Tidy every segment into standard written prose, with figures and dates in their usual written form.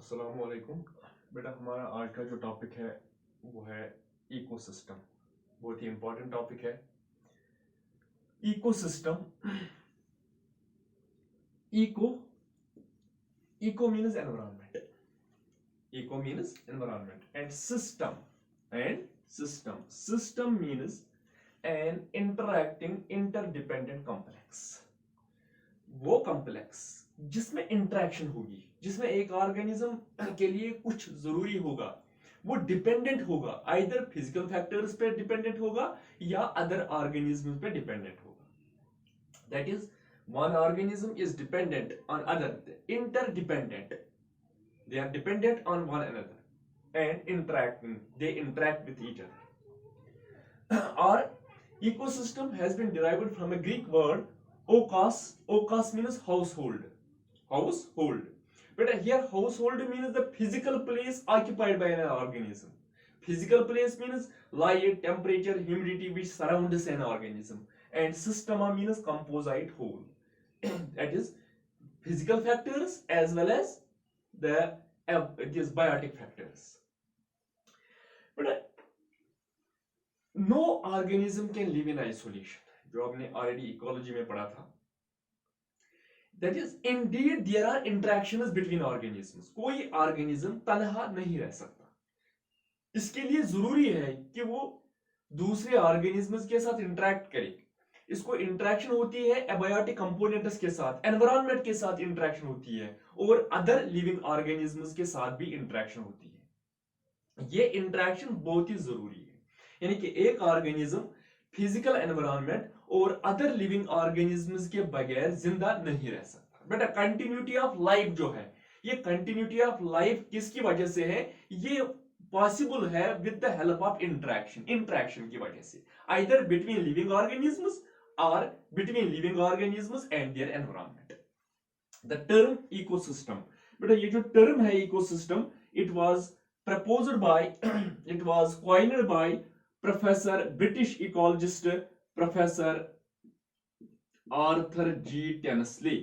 अस्सलामुअलैकुम। बेटा, हमारा आज का जो टॉपिक है वो है इकोसिस्टम। बहुत ही इंपॉर्टेंट टॉपिक है ecosystem. Eco eco means environment, eco means environment and system means an interacting interdependent complex. वो कॉम्प्लेक्स जिसमें इंटरेक्शन होगी, जिसमें एक ऑर्गेनिज्म के लिए कुछ जरूरी होगा, वो डिपेंडेंट होगा, आइदर फिजिकल फैक्टर्स पे डिपेंडेंट होगा या अदर ऑर्गेनिज्म पे डिपेंडेंट होगा। That is one organism is dependent on other, interdependent, they are dependent on one another and they interact with each other. Or ecosystem has been derived from a Greek word okos means household. But here household means the physical place occupied by an organism. Physical place means light, temperature, humidity which surrounds an organism, and systema means composite whole. That is physical factors as well as these biotic factors. But no organism can live in isolation, जो आपने already ecology में पढ़ा था. That is indeed there are interactions between organisms. कोई organism तन्हा नहीं रह सकता. इसके लिए जरूरी है कि वो दूसरे ऑर्गेनिजम्स के साथ इंटरेक्ट करे. इसको इंटरेक्शन होती है एबायोटिक कंपोनेंट्स के साथ, एनवायरनमेंट के साथ इंटरेक्शन होती है और अदर लिविंग ऑर्गेनिजम्स के साथ भी इंटरेक्शन होती है. ये इंटरेक्शन बहुत ही जरूरी है. यानी कि एक ऑर्गेनिज्म फिजिकल एनवायरनमेंट और अदर लिविंग ऑर्गेनिजम्स के बगैर जिंदा नहीं रह सकता. बेटा, कंटिन्यूटी ऑफ लाइफ जो है, ये कंटिन्यूटी ऑफ लाइफ किसकी वजह से है? ये पॉसिबल है with the help of interaction की वजह से, either between living organisms or between living organisms and their environment. The term ecosystem, बेटा ये जो term है ecosystem, it was proposed by it was coined by professor British ecologist Professor Arthur G. Tansley.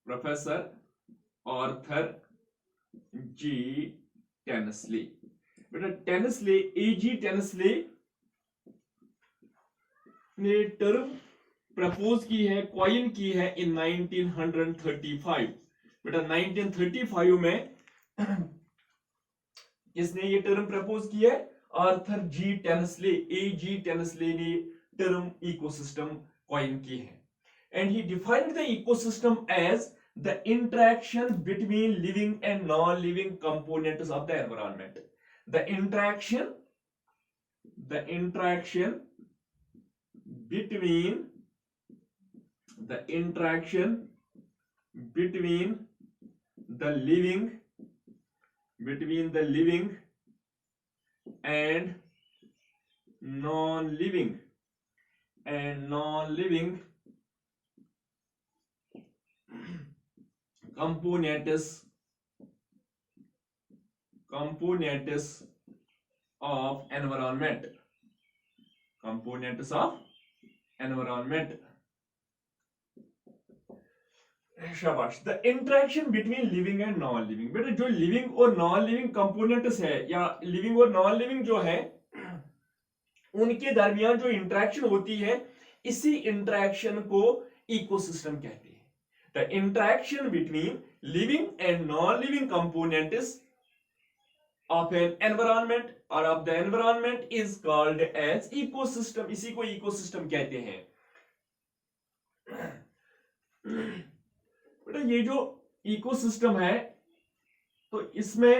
Professor Arthur G. Tansley. बेटा Tansley, A.G. Tansley ने term propose की है, coin की है इन 1935. बेटा 1935 में इसने ये टर्म प्रपोज की है. आर्थर जी टेनस्ले, A.G. टेनस्ले ने टर्म इकोसिस्टम कॉइन की है. And he defined the ecosystem as the interaction between living and non living components of the environment. The interaction between the interaction between the living and non-living components of environment. शाबाश. The interaction between living and non living. बेटा जो living और non living components है या living और non living जो है, उनके दरमियान जो इंटरेक्शन होती है, इसी इंटरेक्शन को इकोसिस्टम कहते हैं. The interaction between living and non living components of an environment or of the environment is called as ecosystem. इसी को इकोसिस्टम कहते हैं. बेटा ये जो इकोसिस्टम है, तो इसमें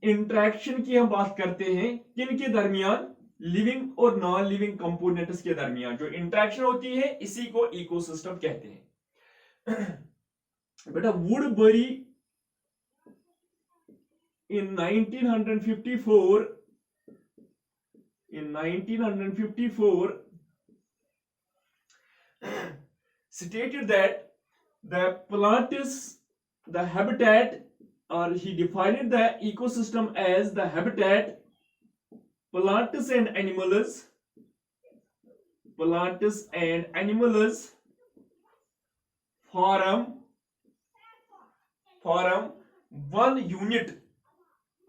इंटरेक्शन की हम बात करते हैं किन के दरमियान? लिविंग और नॉन लिविंग कंपोनेंट्स के दरमियान जो इंटरेक्शन होती है, इसी को इकोसिस्टम कहते हैं. बेटा वुडबरी in 1954 stated that the habitat, or he defined the ecosystem as the habitat plants and animals form one unit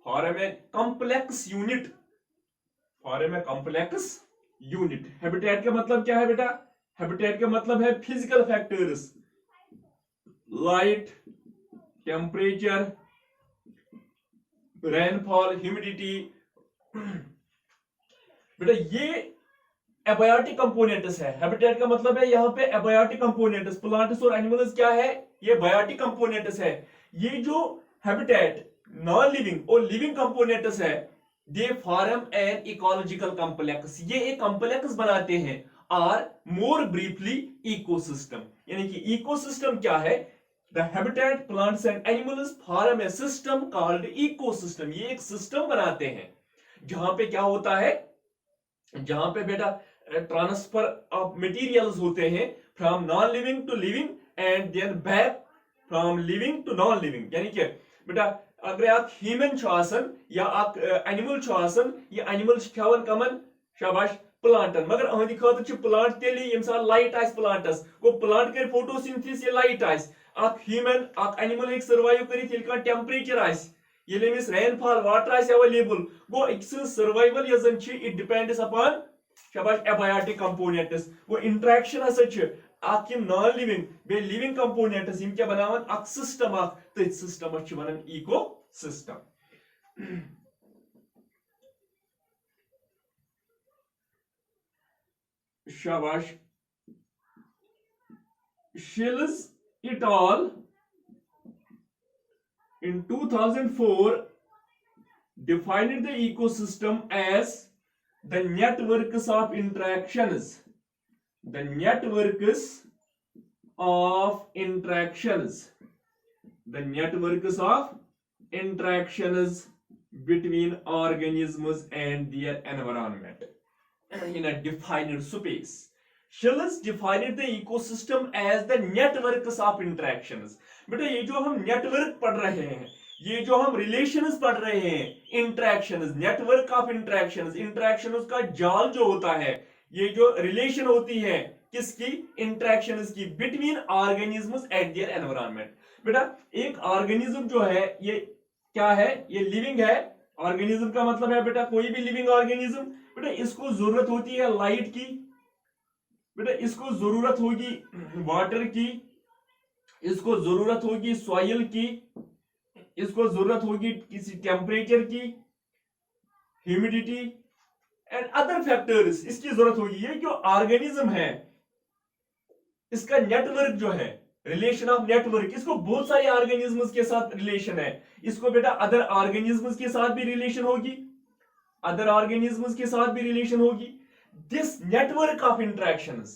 form a complex unit, form a complex unit. Habitat का मतलब क्या है बेटा? हैबिटेट का मतलब है physical factors, light, temperature, rainfall, humidity. बेटा ये एबायोटिक कंपोनेंट्स है। हैबिटेट का मतलब है यहाँ पे एबायोटिक कंपोनेंट्स, प्लांट्स और एनिमल्स क्या है? ये बायोटिक कंपोनेंट्स है। ये जो हैबिटेट नॉन लिविंग और लिविंग कंपोनेंट्स है, they form an ecological complex, ये एक कॉम्प्लेक्स बनाते हैं। आर मोर ब्रीफली इकोसिस्टम, यानी कि इकोसिस्टम क्या है? The habitat plants and animals form A system called ecosystem. ये एक सिस्टम बनाते हैं जहां पे क्या होता है, जहां पे बेटा ट्रांसफर ऑफ मटेरियल्स होते हैं from non living to living and then back from living to non living. यानी कि बेटा अगर आप ह्यूमन या आप एनिमल ये एनिमल खेवन कमन, शाबाश, प्लांटन। मगर अहंद खतर प्लांट तेली यम साथ लाइट आस प्लांटस, गो प्लांट कर फोटोसिंथेसिस, ये लाइट आस। अख ह्यूमन अख एनिमल एक सर्वाइव करित येल का टेम्परेचर आस, येल अमिस रेनफॉल वाटर आस अवेलेबल। गो एक सर्वाइवल ये जन छ, इट डिपेंड्स अपॉन, शाबाश, एबायोटिक कंपोनेंट्स। वो इंटरेक्शन हसा छ अख यम नॉन लिविंग बे लिविंग कंपोनेंट्स यम क्या बनावन अख सिस्टम अख, तथ सिस्टम छ वनान इको सिस्टम। शाबाश। Shields et al. in 2004 defined the ecosystem as the networks of interactions, the networks of interactions, the networks of interactions between organisms and their environment in a defined space. Shields defined the ecosystem as the networks of interactions. बेटा ये जो हम network पढ़ रहे हैं, ये जो हम रिलेशंस पढ़ रहे हैं, interactions, network of interactions, interactions का जाल जो होता है, ये जो रिलेशन होती है किसकी? इंटरेक्शंस की, between organisms and their environment. बेटा एक ऑर्गेनिज्म जो है ये क्या है? ये लिविंग है। ऑर्गेनिज्म का मतलब है बेटा कोई भी लिविंग ऑर्गेनिज्म। बेटा इसको जरूरत होती है लाइट की, बेटा इसको जरूरत होगी वाटर की, इसको जरूरत होगी सॉइल की, इसको जरूरत होगी किसी टेम्परेचर की, ह्यूमिडिटी एंड अदर फैक्टर्स, इसकी जरूरत होगी। ये जो ऑर्गेनिज्म है इसका नेटवर्क जो है, रिलेशन ऑफ नेटवर्क, इसको बहुत सारे ऑर्गेनिज्म्स के साथ रिलेशन है। इसको बेटा अदर ऑर्गेनिज्म्स के साथ भी रिलेशन होगी, अदर ऑर्गेनिज्म्स के साथ भी रिलेशन होगी। This network of interactions,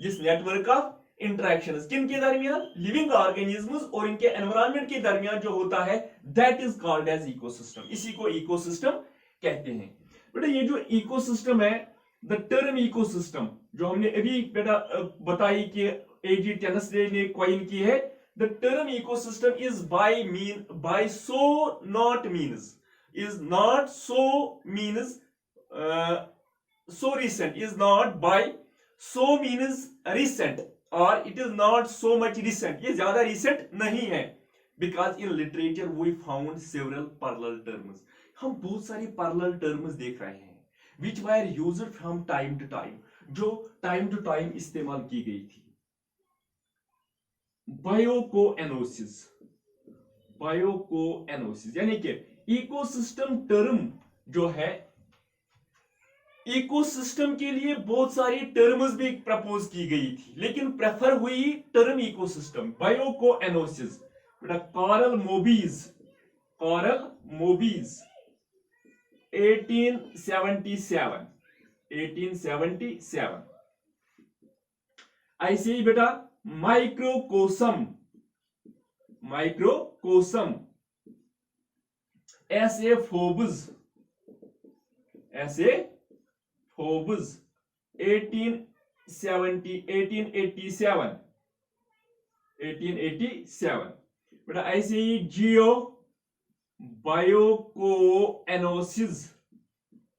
this network of interactions किन के दरमियान? लिविंग ऑर्गेनिजम्स और इनके एनवायरनमेंट के दरमियान जो होता है, that is called as ecosystem. इसी को इकोसिस्टम कहते हैं। बेटा ये जो इकोसिस्टम है, द टर्म इकोसिस्टम जो हमने अभी बेटा बताई कि एजी टेनसले ने कॉइन की है, the term ecosystem is by so not means, is not so means so recent, is not by so means recent, or it is not so much recent, ये ज्यादा recent नहीं है। because in literature we found several parallel terms, हम बहुत सारी parallel terms देख रहे हैं which were used from time to time, जो time to time इस्तेमाल की गई थी। बायोकोएनोसिस, बायोकोएनोसिस यानी कि इकोसिस्टम टर्म जो है, इकोसिस्टम के लिए बहुत सारी टर्म्स भी प्रपोज की गई थी, लेकिन प्रेफर हुई टर्म इकोसिस्टम। बायोकोएनोसिस बेटा कार्ल मोबीज, कार्ल मोबीज 1877, 1877। ऐसे ही बेटा माइक्रोकोसम, माइक्रोकोसम ऐसे फोब्स, ऐसे फोब्स 1870, 1887, 1887। बेटा ऐसे ही geobiocoenosis,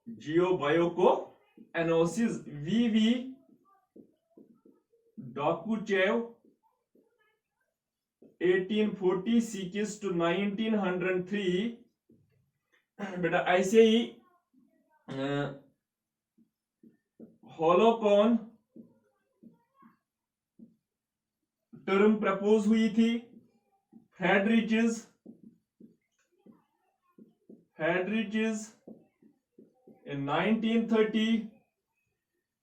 geobiocoenosis V डॉकुचेव 1846 to 1903 बेटा ऐसे ही होलोकॉन टर्म प्रपोज हुई थी। फ्रेडरिचेस in 1930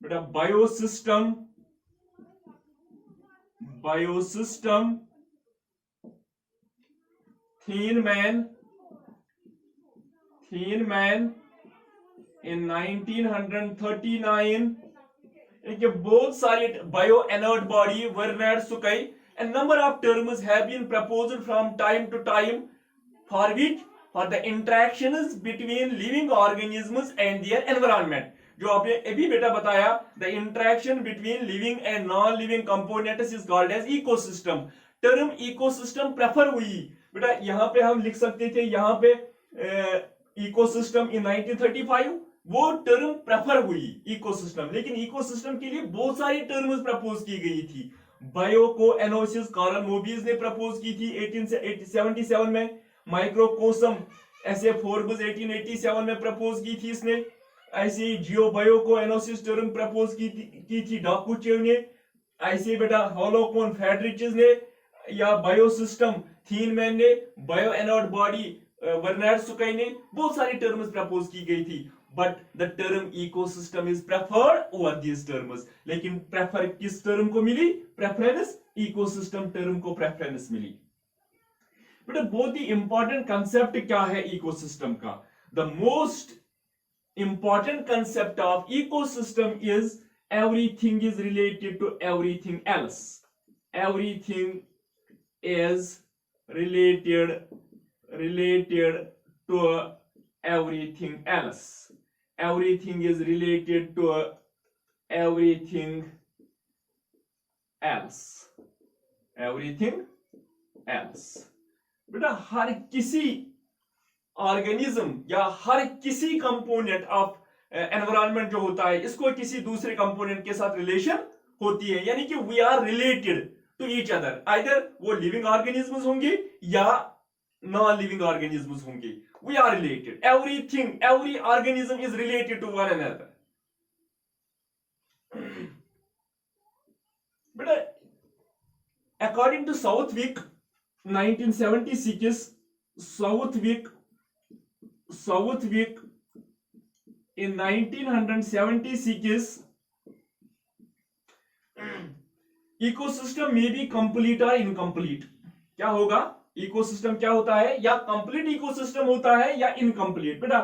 बेटा बायोसिस्टम थीनमैन in 1939 इनके बहुत सारे बायो इनर्ट बॉडी वर्नर सुकाई a number of terms have been proposed from time to time for the interactions between living organisms and their environment। जो आपने अभी बेटा बताया the interaction between living and non living components is called as ecosystem। Term ecosystem prefer हुई बेटा, यहां पे हम लिख सकते थे यहां पे इकोसिस्टम इन 1935 वो टर्म प्रेफर हुई इकोसिस्टम, लेकिन इकोसिस्टम के लिए बहुत सारी टर्म्स प्रपोज की गई थी। बायो को एनोसिस कार्ल मोबियस ने प्रपोज की थी 1877 में। माइक्रोकोसम ऐसे फोर्ब्स 1887 में प्रपोज की थी इसने। ऐसे ही जियो बायो को एनोसिस टर्म प्रपोज की थी डाकुचेव ने। ऐसे बेटा होलोकॉन फ्रेडरिचेस ने या बायोसिस्टम थीनमैन ने, बायो एनोड बॉडी वर्नर सुकाई ने, बहुत सारी टर्म्स प्रपोज की गई थी। But the term ecosystem is preferred over these terms. लेकिन प्रेफर किस टर्म को मिली? प्रेफरेंस इकोसिस्टम टर्म को प्रेफरेंस मिली। बेटा बहुत ही इंपॉर्टेंट कंसेप्ट क्या है इकोसिस्टम का? The most important concept of ecosystem is everything is related to everything else। everything is related to everything else। everything is related to everything else। everything else बेटा हर किसी organism या हर किसी component of environment जो होता है इसको किसी दूसरे कंपोनेंट के साथ रिलेशन होती है, यानी कि we are related to each other. Either वो लिविंग ऑर्गेनिज्म्स होंगे या नॉन लिविंग ऑर्गेनिज्म्स होंगे, we are related. Everything, every organism is related to one another. बेटा according to Southwick 1976 Southwick in 1976 ecosystem में भी कंप्लीट और इनकम्प्लीट। क्या होगा? इकोसिस्टम क्या होता है? या कंप्लीट इकोसिस्टम होता है या इनकम्प्लीट। बेटा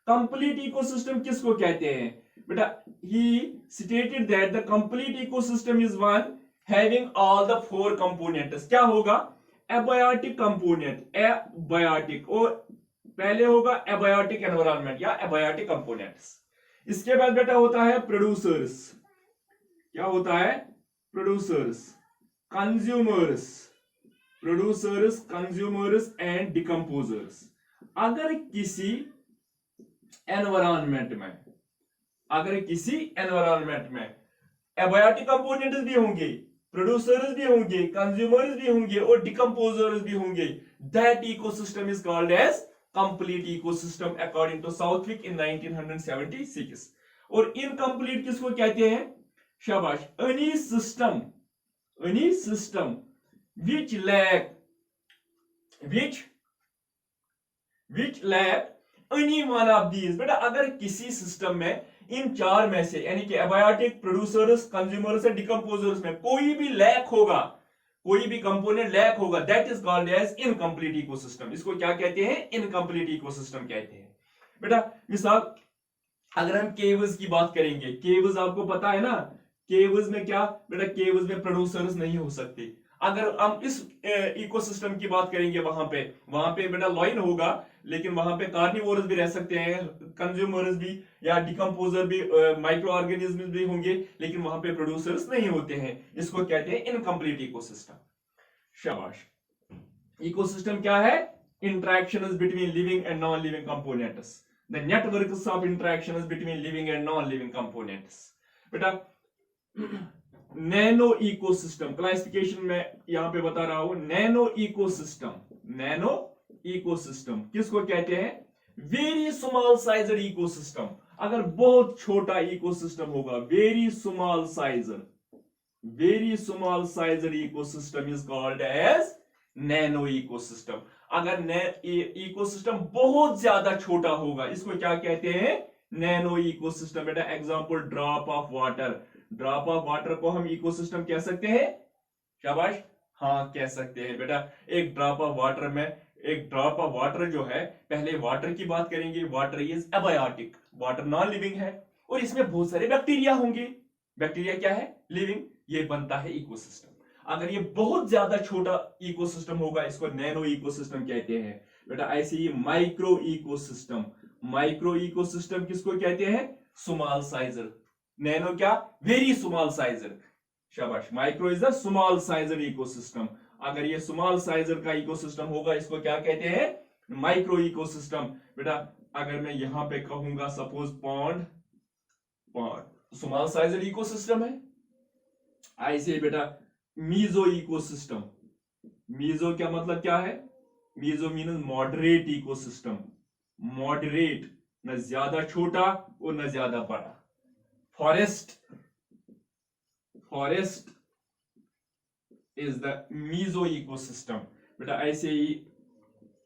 कंप्लीट इकोसिस्टम किसको कहते हैं? बेटा ही stated that the complete ecosystem is one having all the four components. क्या होगा? एबायोटिक कंपोनेंट, एबायोटिक, और पहले होगा एबायोटिक एनवायरनमेंट या एबायोटिक कंपोनेंट्स। इसके बाद बेटा होता है प्रोड्यूसर्स। क्या होता है? Producers, consumers and decomposers. अगर किसी एनवायरनमेंट में एबायोटिक कंपोनेंट्स भी होंगे, प्रोड्यूसर्स भी होंगे, कंज्यूमर्स भी होंगे और डिकम्पोजर्स भी होंगे, that ecosystem is called as complete ecosystem according to Southwick in 1976। और इनकम्प्लीट किसको कहते हैं? शाबाश, any system which lack any one of these। बेटा अगर किसी सिस्टम में इन चार में से यानी कि एबायोटिक, प्रोड्यूसर्स, कंज्यूमर्स और डिकम्पोजर्स में कोई भी लैक होगा, कोई भी कंपोनेंट लैक होगा, that is called as incomplete ecosystem. इसको क्या कहते हैं? इनकम्प्लीट इकोसिस्टम कहते हैं। बेटा मिसाल अगर हम केव्स की बात करेंगे, केव्स आपको पता है ना, केव्स में क्या बेटा? केव्स में प्रोड्यूसर्स नहीं हो सकते। अगर हम इस इकोसिस्टम की बात करेंगे वहां पे बेटा लॉइन होगा, लेकिन वहां पे कार्निवोरस भी रह सकते हैं, कंज्यूमर्स भी या डिकम्पोजर भी, माइक्रो ऑर्गेनिज्म भी होंगे, लेकिन वहां पे प्रोड्यूसर्स नहीं होते हैं। इसको कहते हैं इनकम्प्लीट इकोसिस्टम। शाबाश। इकोसिस्टम क्या है? Interactions between living and non living components, the networks of interactions between living and non living components. बेटा नैनो इकोसिस्टम क्लासिफिकेशन में यहां पे बता रहा हूं, नैनो इकोसिस्टम, नैनो इकोसिस्टम किसको कहते हैं? Very small sized ecosystem. अगर बहुत छोटा इकोसिस्टम होगा, very small sized, very small sized ecosystem is called as nano ecosystem. अगर इकोसिस्टम बहुत ज्यादा छोटा होगा, इसको क्या कहते हैं? Nano ecosystem. बेटा example drop of water, drop of water को हम इकोसिस्टम कह सकते हैं? शाबाश, हाँ कह सकते हैं बेटा। एक ड्रॉप ऑफ वाटर में, एक ड्रॉप ऑफ वाटर जो है, पहले वाटर की बात करेंगे। Water is abiotic, water non living है और इसमें बहुत सारे बैक्टीरिया होंगे। बैक्टीरिया क्या है? लिविंग। ये बनता है इकोसिस्टम। अगर ये बहुत ज्यादा छोटा इकोसिस्टम होगा, इसको नैनो इकोसिस्टम कहते हैं बेटा। ऐसे ही माइक्रो इकोसिस्टम, माइक्रो इकोसिस्टम किसको कहते हैं? Small sized. नैनो क्या? Very small sized. शाबाश, micro is the small sized ecosystem. अगर ये स्मॉल साइजर का इकोसिस्टम होगा, इसको क्या कहते हैं? Micro ecosystem. बेटा अगर मैं यहां पे कहूंगा suppose pond, pond small sized ecosystem है। ऐसे बेटा मीजो इकोसिस्टम, मीजो क्या मतलब क्या है? Meso means moderate ecosystem, moderate, न ज्यादा छोटा और न ज्यादा बड़ा। Forest, forest is the meso ecosystem. बेटा ऐसे ही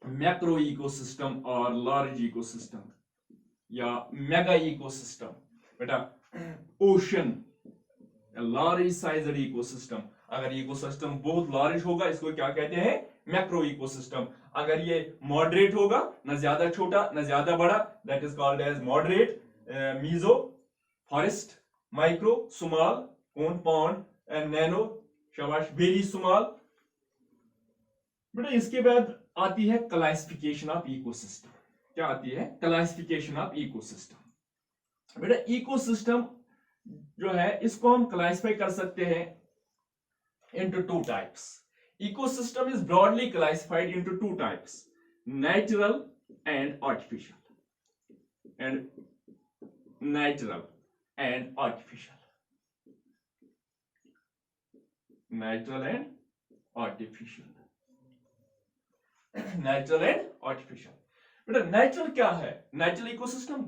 मैक्रो इकोसिस्टम और लार्ज इकोसिस्टम या मेगा इकोसिस्टम। बेटा ओशन, लार्ज साइजर इकोसिस्टम। अगर इकोसिस्टम बहुत लार्ज होगा, इसको क्या कहते हैं? Macro ecosystem. अगर ये मॉडरेट होगा, न ज्यादा छोटा न ज्यादा बड़ा, that is called as moderate, meso. Forest, micro, small, pond and nano, शाबाश, वेरी स्मॉल। बेटा इसके बाद आती है क्लासिफिकेशन ऑफ इकोसिस्टम। क्या आती है? Classification of ecosystem. बेटा इकोसिस्टम जो है, इसको हम क्लासिफाई कर सकते हैं into two types. Ecosystem is broadly classified into two types: natural and artificial. And natural and artificial. Natural and artificial. Natural and artificial. बेटा नेचुरल क्या है? Natural ecosystem,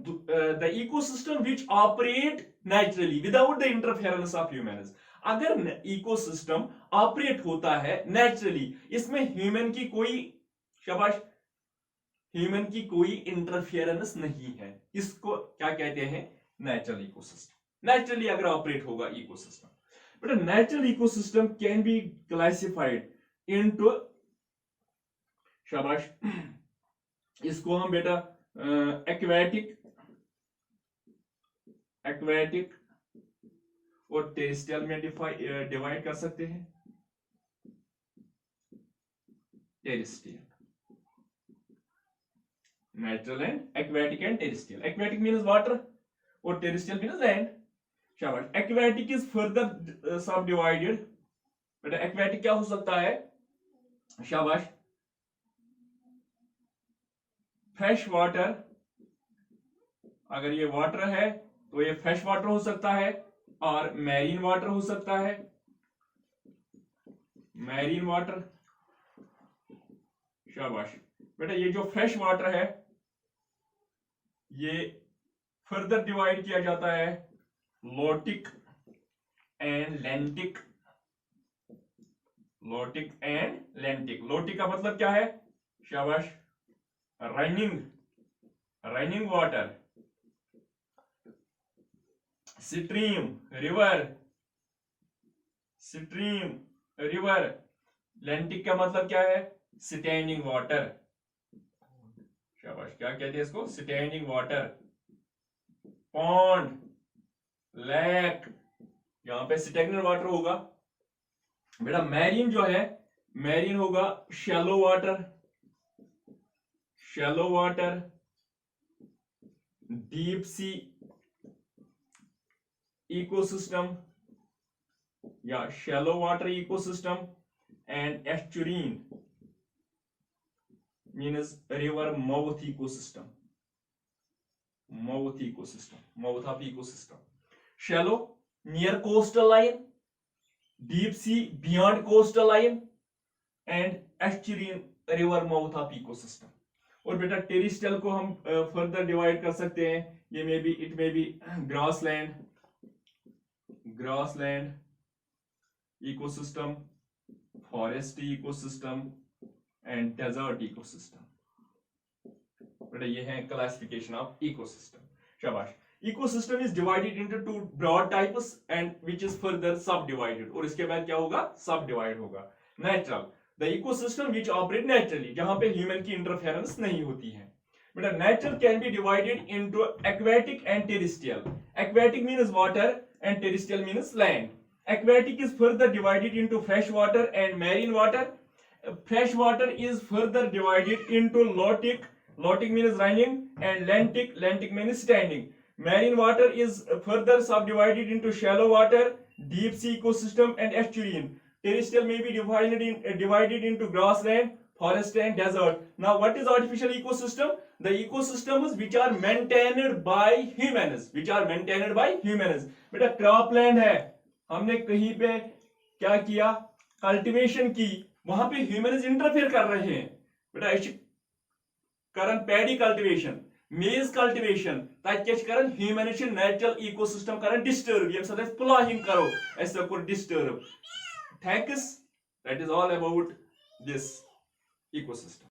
the ecosystem which operate naturally without the interference of humans. अगर ecosystem operate होता है naturally, इसमें human की कोई, शाबाश, ह्यूमन की कोई इंटरफेरेंस नहीं है, इसको क्या कहते हैं? Natural ecosystem. नेचुरली अगर ऑपरेट होगा इकोसिस्टम। बेटा natural ecosystem can be classified into, शाबाश, इसको हम बेटा एक्वेटिक, एक्वेटिक और टेरेस्ट्रियल में डिवाइड कर सकते हैं। Terrestrial, natural and aquatic and terrestrial. Aquatic means water और टेरेस्ट्रियल मींस लैंड। शाबाश, aquatic is further sub divided. बेटा एक्वेटिक क्या हो सकता है? शाबाश, फ्रेश वाटर, अगर ये वाटर है तो ये फ्रेश वाटर हो सकता है, और मैरीन वाटर हो सकता है, मैरीन वाटर। शाबाश बेटा, ये जो फ्रेश वाटर है ये फर्दर डिवाइड किया जाता है lotic and lentic, lotic and lentic. Lotic का मतलब क्या है? शाबाश, running, running water, stream, river, stream, river. Lentic का मतलब क्या है? Standing water. शाबाश, क्या कहते हैं इसको? Standing water. पॉन्ड, लेक, यहां पे स्टैग्नेंट वाटर होगा। बेटा मैरीन जो है, मैरीन होगा shallow water, shallow water, deep sea ecosystem या shallow water ecosystem, and estuarine means river mouth ecosystem, mouth ecosystem, mouth of ecosystem. Shallow near coastal line, deep sea beyond coastal line and estuarine river mouth of ecosystem. और बेटा terrestrial को हम further divide कर सकते हैं, ये may be it may be grassland ecosystem, forest ecosystem and desert ecosystem. बेटा ये है क्लासिफिकेशन ऑफ इकोसिस्टम। शाबाश। Ecosystem is divided into two broad types and which is further sub divided, और इसके बाद क्या होगा, सब डिवाइड होगा। Natural, the ecosystem which operate naturally, जहां पे ह्यूमन की इंटरफेरेंस नहीं होती है। बेटा natural can be divided into aquatic and terrestrial. Aquatic means water and terrestrial means land. Aquatic is further divided into fresh water and marine water. Fresh water is further divided into lotic, lotic means running, and lentic, lentic means standing. Marine water is further subdivided into shallow water, deep sea ecosystem, and estuarine. Terrestrial may be divided into grassland, forest, and desert. Now, what is artificial ecosystem? The ecosystems which are maintained by humans, which are maintained by humans. बेटा cropland है, हमने कहीं पे क्या किया, cultivation की, वहां पे ह्यूमंस इंटरफेयर कर रहे हैं। बेटा करन पैडी कल्टीवेशन, मेज कल्टीवेशन, तक क्या करन ह्यूमन नेचुरल इकोसिस्टम करन डिस्टर्ब, ये सब प्लॉहिंग करो ऐसा को disturb. Thanks, that is all about this ecosystem.